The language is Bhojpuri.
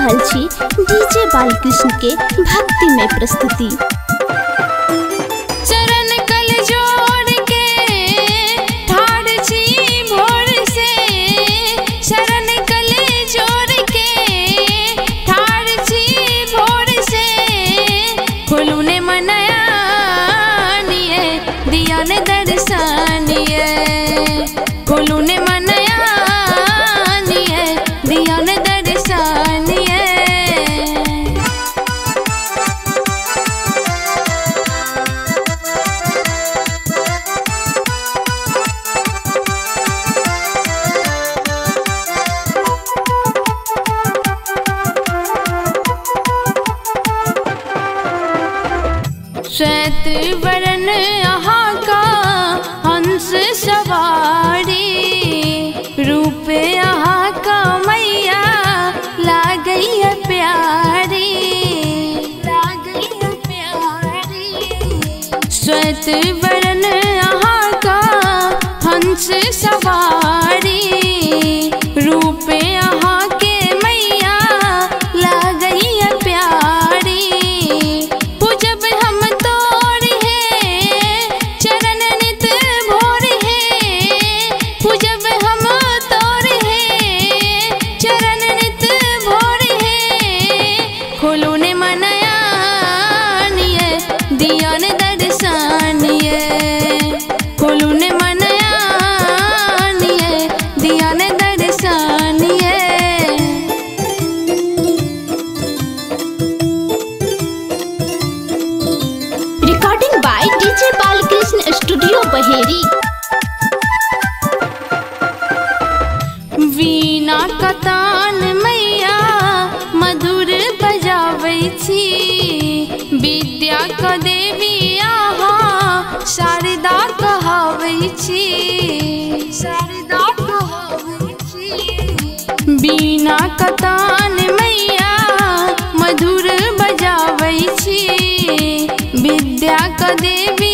रहल छी डीजे बालकृष्ण के भक्ति में प्रस्तुति। चरण कल जोड़ के ठाड़ छी भोर से, चरण कल जोड़ के ठाड़ छी भोर से, खोलू ने मनया निये दिया ने दर्शनिए, खोलू ने मनया निये दिया ने दर्शनिए। श्वेत वरण यहाँ का हंस सवारी, रूप यहाँ का मैया लागई है प्यारी, लागई है प्यारी। श्वेत वरण यहाँ का हंस सवारी, रूप यहाँ के मैया लागई है प्यारी। पूजब हम तोर है चरण नित भोर है, पूजब हम तोर है चरण नित भोर है, खोलो ने मनया निये दिया ने दर्शनिए, खोलो ने मनया निये दिया ने दर्शनिए। Recording by DJ Balakrishna studio Baheri. वीणा कतान मैया मधुर बजाबै छी, विद्या क देवी अहाँ शारदा कहाबै छी, शारदा कहाबै छी। वीणा कतान मैया मधुर बजाबै छी, विद्या क देवी